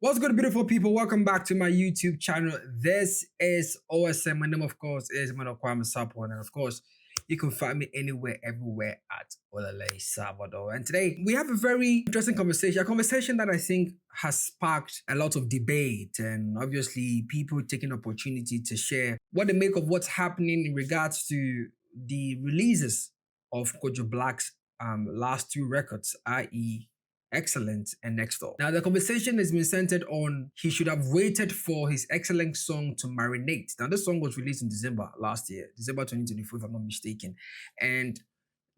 What's good, beautiful people? Welcome back to my YouTube channel. This is OSM. My name, of course, is Manokwame Sapon. And of course, you can find me anywhere, everywhere at Olale Salvador. And today, we have a very interesting conversation, a conversation that I think has sparked a lot of debate and obviously people taking opportunity to share what they make of what's happening in regards to the releases of Kojo Blak's last two records, i.e. Excellent and Next Door. Now, the conversation has been centered on he should have waited for his Excellent song to marinate. Now, this song was released in December last year, December 2024, if I'm not mistaken. And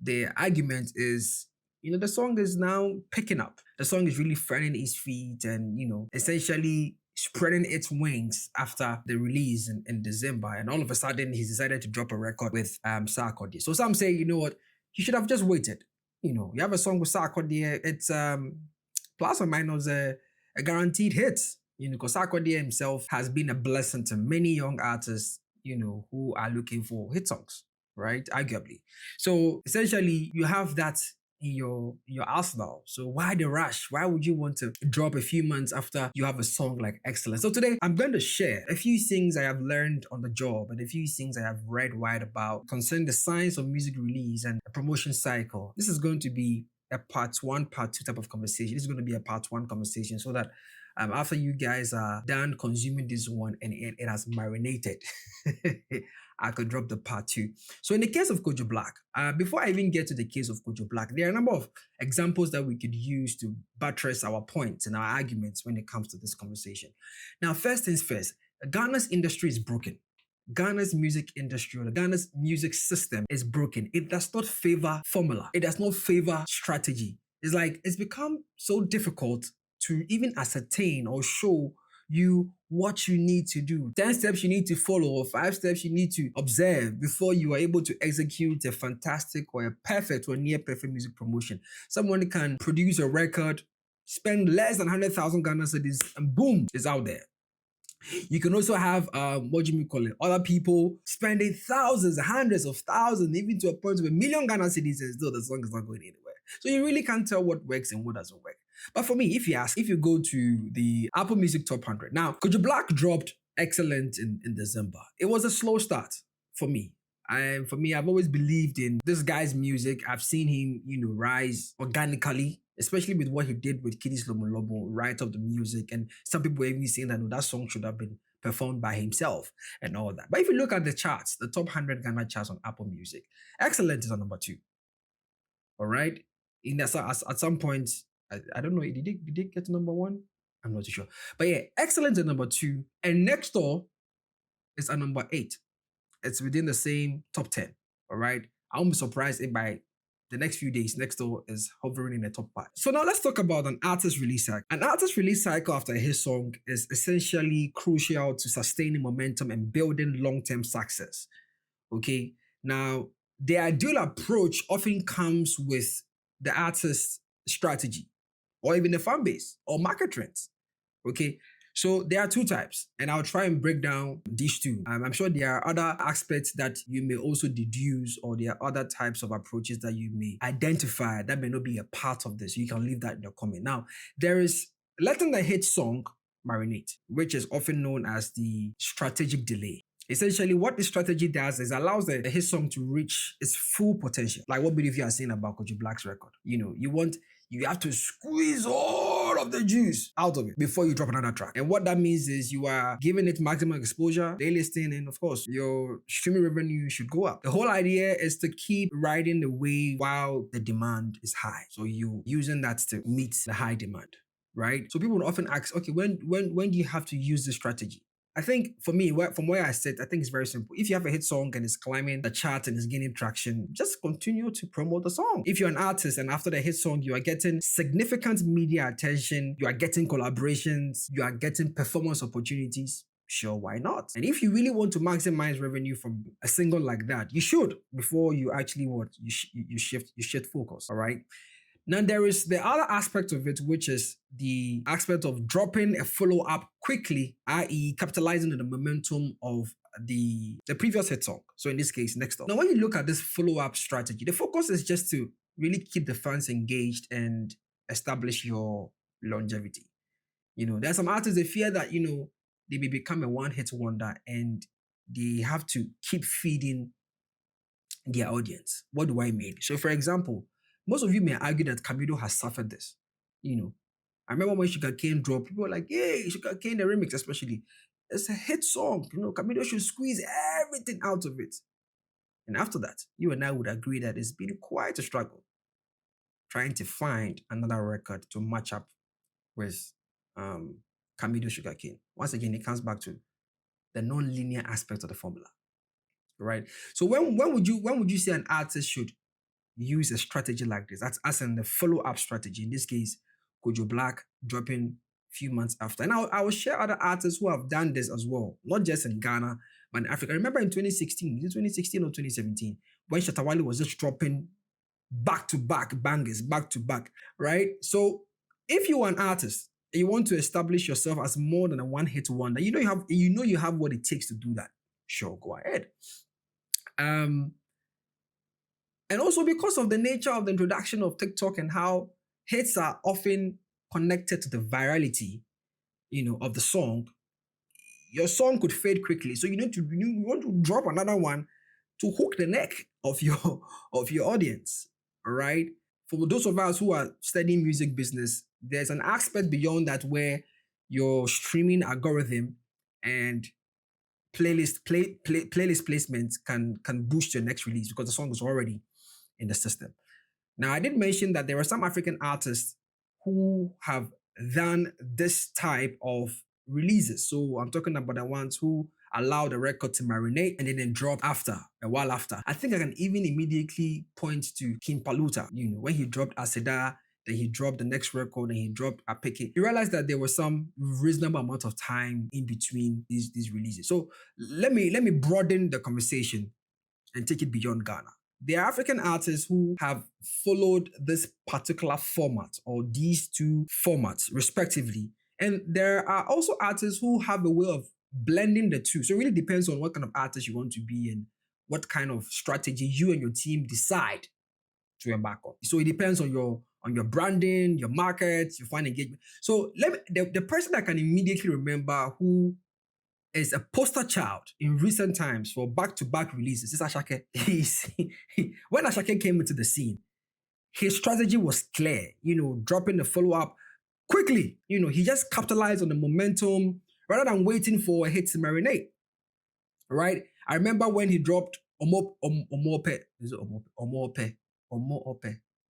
the argument is, the song is now picking up. The song is really finding its feet and, essentially spreading its wings after the release in December. And all of a sudden, he's decided to drop a record with Sarkodie. So some say, you know what, he should have just waited. You have a song with Sarkodie, it's plus or minus a guaranteed hit. Because Sarkodie himself has been a blessing to many young artists, who are looking for hit songs, right? Arguably. So essentially, you have that in your arsenal. So why the rush? Why would you want to drop a few months after you have a song like Excellence? So today I'm going to share a few things I have learned on the job and a few things I have read wide about concerning the science of music release and a promotion cycle. This is going to be a part one, part two type of conversation. This is going to be a part one conversation so that after you guys are done consuming this one and it has marinated, I could drop the part two. So in the case of Kojo Blak, before I even get to the case of Kojo Blak, there are a number of examples that we could use to buttress our points and our arguments when it comes to this conversation. Now, first things first, Ghana's industry is broken. Ghana's music industry or Ghana's music system is broken. It does not favor formula. It does not favor strategy. It's become so difficult to even ascertain or show you what you need to do. 10 steps you need to follow or 5 steps you need to observe before you are able to execute a fantastic or a perfect or near perfect music promotion. Someone can produce a record, spend less than 100,000 Ghana cedis, and boom, it's out there. You can also have other people spending thousands, hundreds of thousands, even to a point of 1 million Ghana cedis, and still the song is not going anywhere. So you really can't tell what works and what doesn't work. But for me, if you go to the Apple Music Top 100, now Kojo Blak dropped Excellent in December. It was a slow start for me. And for me, I've always believed in this guy's music. I've seen him, rise organically, especially with what he did with Kiddies Lomo Lobo, write up the music. And some people are even saying that song should have been performed by himself and all that. But if you look at the charts, the top 100 Ghana charts on Apple Music, Excellent is on number 2. All right. At some point, I don't know, did it get to number 1? I'm not too sure. But yeah, Excellent is number 2. And Next Door is at number 8. It's within the same top 10. All right. I won't be surprised if by the next few days, Next Door is hovering in the top 5. So now let's talk about an artist release cycle. An artist release cycle after his song is essentially crucial to sustaining momentum and building long-term success. Okay. Now, the ideal approach often comes with the artist's strategy or even the fan base or market trends. Okay. So there are 2 types, and I'll try and break down these 2. I'm sure there are other aspects that you may also deduce, or there are other types of approaches that you may identify that may not be a part of this. You can leave that in the comment. Now, there is letting the hit song marinate, which is often known as the strategic delay. Essentially, what this strategy does is allows the hit song to reach its full potential. Like what believe you are saying about Kojo Blak's record. You have to squeeze all of the juice out of it before you drop another track. And what that means is you are giving it maximum exposure, playlisting, and of course, your streaming revenue should go up. The whole idea is to keep riding the wave while the demand is high. So you using that to meet the high demand, right? So people will often ask, okay, when do you have to use this strategy? I think for me, from where I sit, I think it's very simple. If you have a hit song and it's climbing the chart and it's gaining traction, just continue to promote the song. If you're an artist and after the hit song, you are getting significant media attention, you are getting collaborations, you are getting performance opportunities, sure, why not? And if you really want to maximize revenue from a single like that, you should before you actually you shift focus, all right? Now, there is the other aspect of it, which is the aspect of dropping a follow-up quickly, i.e. capitalizing on the momentum of the previous hit song. So in this case, Next Door. Now, when you look at this follow-up strategy, the focus is just to really keep the fans engaged and establish your longevity. There's some artists, they fear that, they may become a one-hit wonder and they have to keep feeding their audience. What do I mean? So, for example, most of you may argue that Camido has suffered this. I remember when Sugarcane dropped, people were like, "Yay, Sugarcane, the remix, especially. It's a hit song. Camido should squeeze everything out of it." And after that, you and I would agree that it's been quite a struggle trying to find another record to match up with Camido Sugarcane. Once again, it comes back to the non-linear aspect of the formula, right? So when would you say an artist should use a strategy like this? That's as in the follow-up strategy. In this case, Kojo Blak dropping a few months after. And I will share other artists who have done this as well, not just in Ghana, but in Africa. I remember in 2016, is it 2016 or 2017, when Shatawale was just dropping back-to-back bangers, back-to-back, right? So if you're an artist and you want to establish yourself as more than a one-hit wonder, you have what it takes to do that. Sure, go ahead. And also because of the nature of the introduction of TikTok and how hits are often connected to the virality, of the song, your song could fade quickly. So you want to drop another one to hook the neck of your audience. All right. For those of us who are studying music business, there's an aspect beyond that where your streaming algorithm and playlist placement can boost your next release because the song is already in the system. Now, I did mention that there are some African artists who have done this type of releases. So I'm talking about the ones who allow the record to marinate and then drop a while after. I think I can even immediately point to King Paluta, when he dropped Aseda, then he dropped the next record and he dropped Apeke. You realize that there was some reasonable amount of time in between these releases. So let me broaden the conversation and take it beyond Ghana. There are African artists who have followed this particular format or these two formats respectively. And there are also artists who have a way of blending the two. So it really depends on what kind of artist you want to be and what kind of strategy you and your team decide to embark on. So it depends on your branding, your market, your fan engagement. So the person I can immediately remember who is a poster child in recent times for back-to-back releases is Ashake. When Ashake came into the scene, his strategy was clear, dropping the follow-up quickly. He just capitalized on the momentum rather than waiting for a hit to marinate. Right? I remember when he dropped Omope. Is it Omope?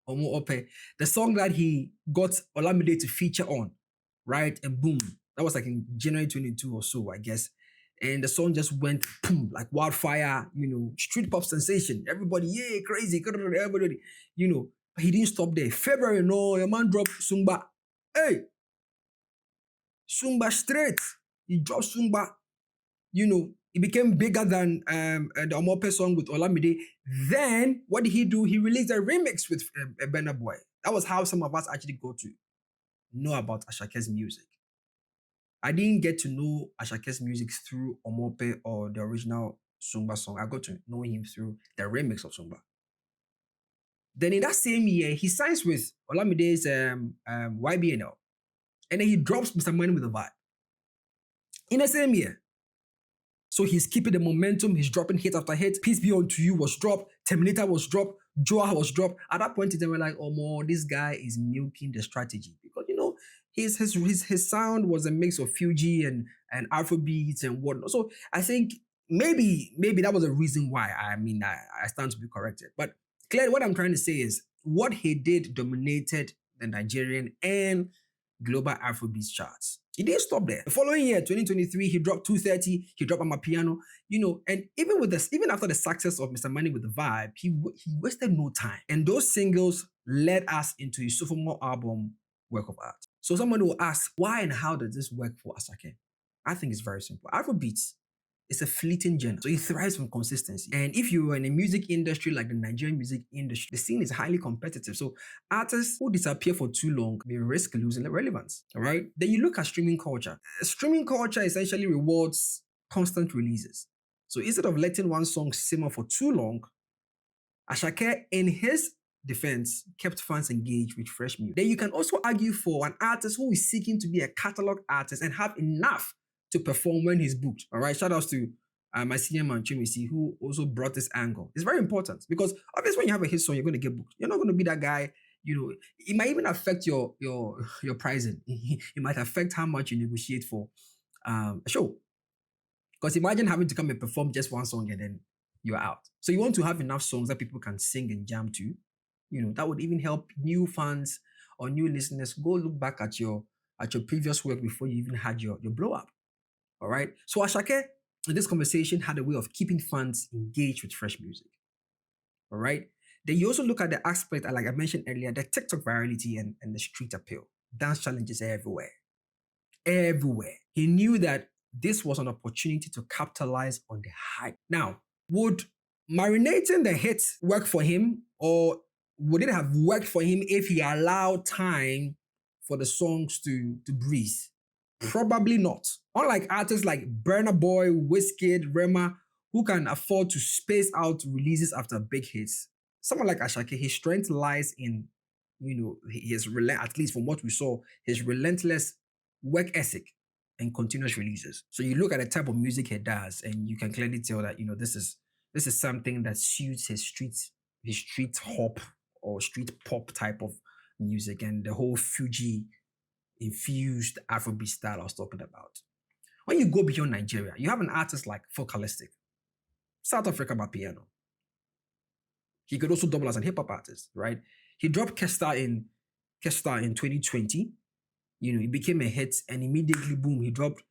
Omope. The song that he got Olamide to feature on, right? And boom. That was like in January 22 or so, I guess. And the song just went boom, like wildfire, street pop sensation. Everybody, yeah, crazy, everybody, But he didn't stop there. February, no, your man dropped Sumba. Hey, Sumba straight. He dropped Sumba. It became bigger than the Omope song with Olamide. Then, what did he do? He released a remix with Burna Boy. That was how some of us actually got to know about Ashake's music. I didn't get to know Ashake's music through Omope or the original Sumba song. I got to know him through the remix of Sumba. Then in that same year, he signs with Olamide's YBNL. And then he drops Mr. Money with a Vibe. In the same year. So he's keeping the momentum. He's dropping hit after hit. Peace Be Unto You was dropped. Terminator was dropped. Joa was dropped. At that point, they were like, "Oh, more, this guy is milking the strategy." Because, his sound was a mix of Fuji and Afrobeats and whatnot. So I think maybe that was a reason why. I stand to be corrected. But clearly, what I'm trying to say is what he did dominated the Nigerian and global Afrobeats charts. He didn't stop there. The following year, 2023, he dropped 230, he dropped Amapiano, and even after the success of Mr. Money with the Vibe, he wasted no time. And those singles led us into his sophomore album, Work of Art. So someone will ask, why and how does this work for Asake? I think it's very simple. Afrobeats is a fleeting genre, so it thrives on consistency. And if you're in a music industry like the Nigerian music industry, the scene is highly competitive. So artists who disappear for too long may risk losing their relevance. All right. Then you look at streaming culture. Streaming culture essentially rewards constant releases. So instead of letting one song simmer for too long, Ashake, in his defense kept fans engaged with fresh music. Then you can also argue for an artist who is seeking to be a catalog artist and have enough to perform when he's booked. All right, shout outs to my senior man Chimisi, who also brought this angle. It's very important because obviously when you have a hit song, you're going to get booked. You're not going to be that guy. You know, it might even affect your pricing. It might affect how much you negotiate for a show. Because imagine having to come and perform just one song and then you're out. So you want to have enough songs that people can sing and jam to. You know, that would even help new fans or new listeners go look back at your previous work before you even had your blow up. All right. So Ashake in this conversation had a way of keeping fans engaged with fresh music. All right. Then you also look at the aspect, like I mentioned earlier, the TikTok virality and the street appeal. Dance challenges everywhere. Everywhere. He knew that this was an opportunity to capitalize on the hype. Now, would marinating the hits work for him, or would it have worked for him if he allowed time for the songs to breathe? Probably not. Unlike artists like Burna Boy, Wizkid, Rema, who can afford to space out releases after big hits, someone like Ashake, his strength lies in, at least from what we saw, his relentless work ethic and continuous releases. So you look at the type of music he does, and you can clearly tell that this is something that suits his street hop or street pop type of music and the whole Fuji infused Afrobeat style I was talking about. When you go beyond Nigeria, you have an artist like Focalistic, South Africa by piano. He could also double as an hip hop artist, right? He dropped Kesta in 2020. He became a hit, and immediately, boom, he dropped,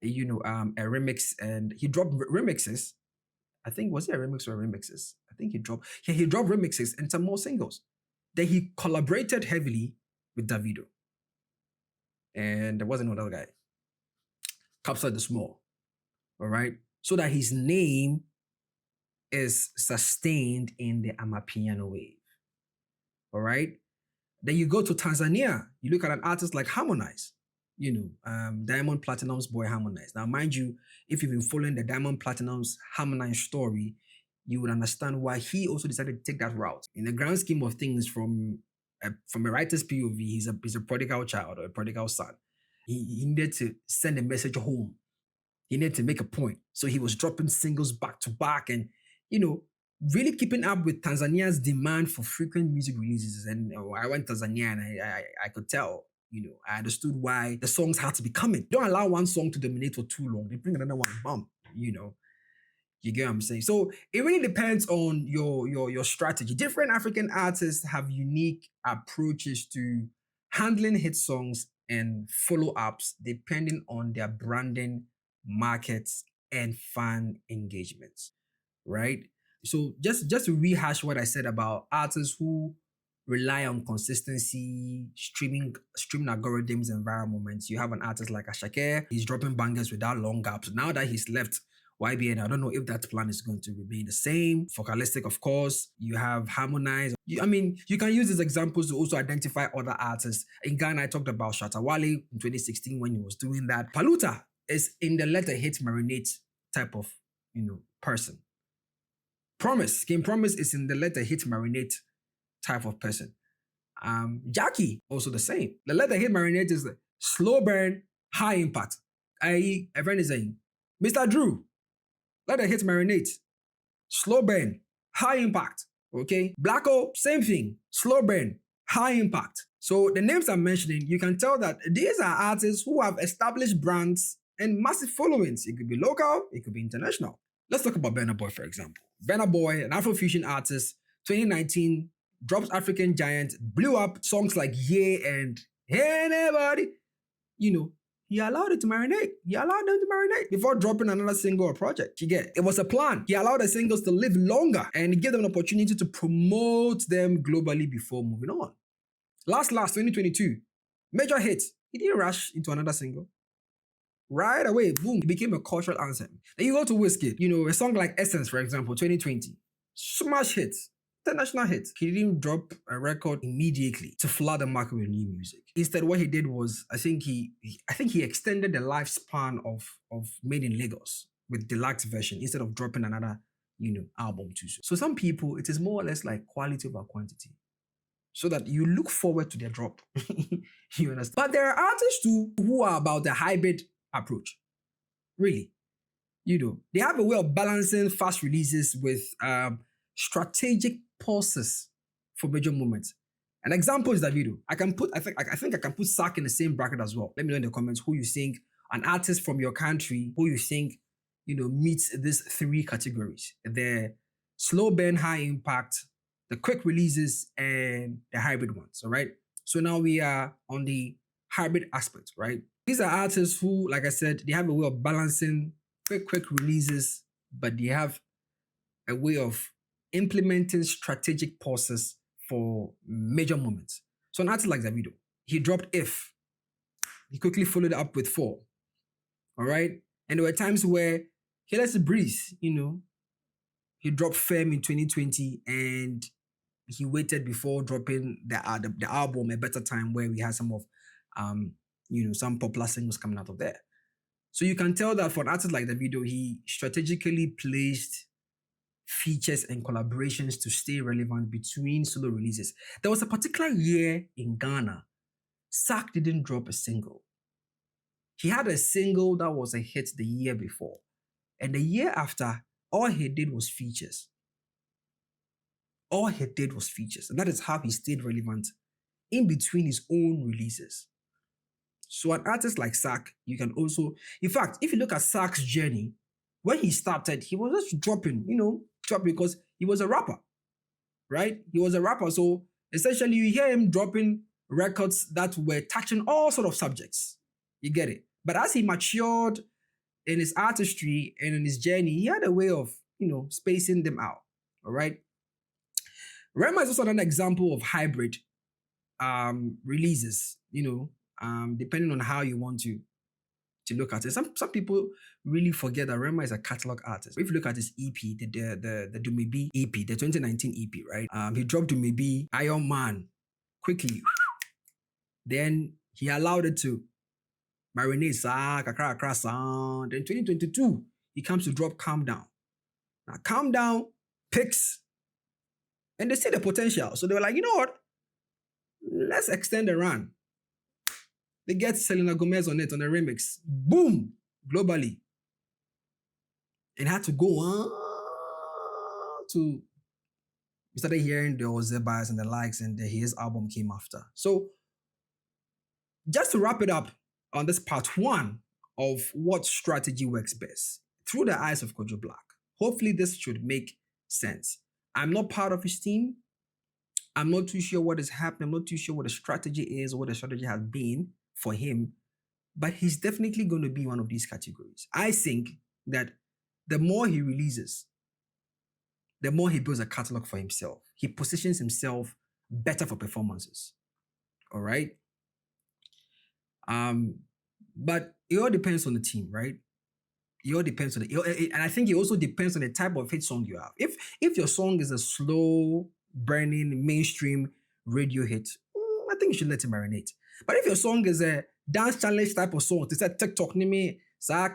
a remix, and he dropped remixes. I think, was it a remix or remixes? I think he dropped remixes and some more singles. Then he collaborated heavily with Davido. And there wasn't another guy. Capsule the Small. All right? So that his name is sustained in the Amapiano wave. All right? Then you go to Tanzania, you look at an artist like Harmonize, Diamond Platinum's boy Harmonize. Now, mind you, if you've been following the Diamond Platinum's Harmonize story, you would understand why he also decided to take that route. In the grand scheme of things, from a writer's POV, he's a prodigal child or a prodigal son. He needed to send a message home. He needed to make a point. So he was dropping singles back to back and, really keeping up with Tanzania's demand for frequent music releases. And I went to Tanzania and I could tell, I understood why the songs had to be coming. Don't allow one song to dominate for too long. They bring another one, bump, You get what I'm saying? So it really depends on your strategy. Different African artists have unique approaches to handling hit songs and follow-ups depending on their branding, markets, and fan engagements, right? So just to rehash what I said about artists who rely on consistency, streaming algorithms, and viral moments. You have an artist like Ashake. He's dropping bangers without long gaps. Now that he's left YBN, I don't know if that plan is going to remain the same. Focalistic, of course. You have Harmonize. You can use these examples to also identify other artists. In Ghana, I talked about Shatta Wale in 2016 when he was doing that. Paluta is in the let a hit marinate type of, person. King Promise is in the let a hit marinate type of person. Jackie, also the same. The let a hit marinate is the slow burn, high impact. I.e., a friend is saying, Mr. Drew, let a hit marinate. Slow burn, high impact. Okay? Blacko, same thing. Slow burn, high impact. So the names I'm mentioning, you can tell that these are artists who have established brands and massive followings. It could be local, it could be international. Let's talk about Burna Boy, for example. Burna Boy, an Afrofusion artist, 2019, drops African Giant, blew up songs like Yeah and Hey Anybody. He allowed it to marinate. He allowed them to marinate before dropping another single or project. You get it was a plan. He allowed the singles to live longer and give them an opportunity to promote them globally before moving on. Last 2022, major hit. He didn't rush into another single. Right away, boom, it became a cultural anthem. Then you go to Wizkid, a song like Essence, for example, 2020. Smash hit. International hit. He didn't drop a record immediately to flood the market with new music. Instead, what he did was, I think he extended the lifespan of Made in Lagos with deluxe version instead of dropping another, album too soon. So some people, it is more or less like quality over quantity. so that you look forward to their drop. You understand? But there are artists too who are about the hybrid approach. Really. They have a way of balancing fast releases with strategic pauses for major moments. An example is Davido. I think I can put Sark in the same bracket as well. Let me know in the comments who you think, an artist from your country, who you think, meets these three categories: the slow burn, high impact, the quick releases, and the hybrid ones. All right. So now we are on the hybrid aspect, right? These are artists who, like I said, they have a way of balancing quick releases, but they have a way of implementing strategic pauses for major moments. So an artist like Davido, he dropped If. He quickly followed it up with Fall. All right? And there were times where he lets it breathe, He dropped Femme in 2020 and he waited before dropping the album A Better Time, where we had some of some popular singles coming out of there. So you can tell that for an artist like Davido, he strategically placed features and collaborations to stay relevant between solo releases. There was a particular year in Ghana, Sark didn't drop a single. He had a single that was a hit the year before. And the year after, all he did was features. All he did was features. And that is how he stayed relevant in between his own releases. So an artist like Sark, you can also, in fact, if you look at Sark's journey, when he started, he was just dropping because he was a rapper, right? He was a rapper. So essentially you hear him dropping records that were touching all sort of subjects. You get it? But as he matured in his artistry and in his journey, he had a way of, spacing them out, all right? Rema is also an example of hybrid releases, depending on how you want to look at it. Some people really forget that Rema is a catalog artist. If you look at his EP, the Dumebi EP, the 2019 EP, right? He dropped Dumebi, Iron Man, quickly. Then he allowed it to marinate, kakra sound. Then 2022, he comes to drop Calm Down. Now Calm Down picks, and they see the potential. So they were like, you know what? Let's extend the run. They get Selena Gomez on it, on a remix. Boom! Globally. And had to go on to... We started hearing the Ozebas and the likes, and his album came after. So, just to wrap it up on this part one of what strategy works best, through the eyes of Kojo Blak. Hopefully this should make sense. I'm not part of his team. I'm not too sure what is happening. I'm not too sure what the strategy is or what the strategy has been for him, but he's definitely going to be one of these categories. I think that the more he releases, the more he builds a catalog for himself. He positions himself better for performances. All right? But it all depends on the team, right? It all depends on and I think it also depends on the type of hit song you have. If your song is a slow burning mainstream radio hit, I think you should let it marinate. But if your song is a dance challenge type of song, it's a TikTok,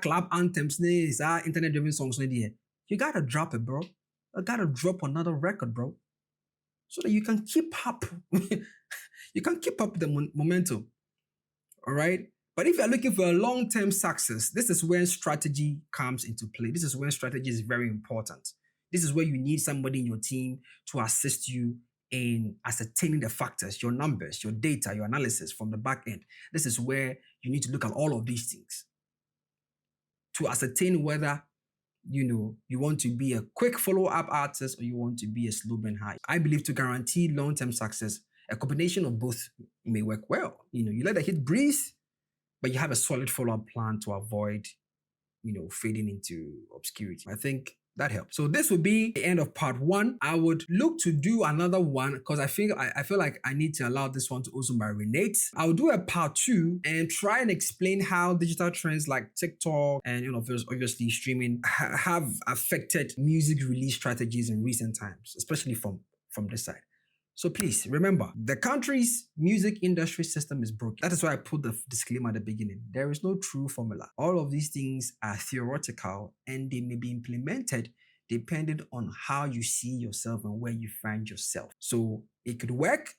club anthems, internet driven songs, you gotta drop it, bro. You gotta drop another record, bro, so that you can keep up. You can keep up the momentum. All right. But if you're looking for a long-term success, this is when strategy comes into play. This is when strategy is very important. This is where you need somebody in your team to assist you in ascertaining the factors, your numbers, your data, your analysis from the back end. This is where you need to look at all of these things to ascertain whether, you want to be a quick follow-up artist or you want to be a slow burn high. I believe to guarantee long-term success, a combination of both may work well. You let the hit breathe, but you have a solid follow-up plan to avoid, fading into obscurity. I think that helps. So this would be the end of part one. I would look to do another one because I feel like I need to allow this one to also marinate. I'll do a part two and try and explain how digital trends like TikTok and obviously streaming have affected music release strategies in recent times, especially from this side. So please remember, the country's music industry system is broken. That is why I put the disclaimer at the beginning. There is no true formula. All of these things are theoretical and they may be implemented depending on how you see yourself and where you find yourself. So it could work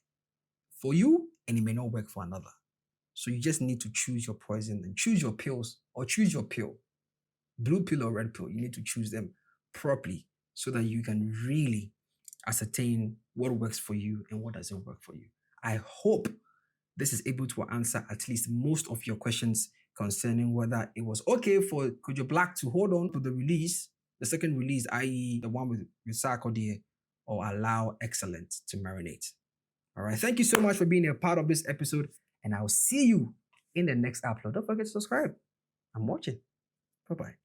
for you and it may not work for another. So you just need to choose your poison and choose your pills, or choose your pill, blue pill or red pill. You need to choose them properly so that you can really ascertain what works for you and what doesn't work for you. I hope this is able to answer at least most of your questions concerning whether it was okay for Kojo Blak to hold on to the release, the second release, i.e. the one with Sarkodie, or allow Excellent to marinate. All right. Thank you so much for being a part of this episode, and I'll see you in the next upload. Don't forget to subscribe. I'm watching. Bye-bye.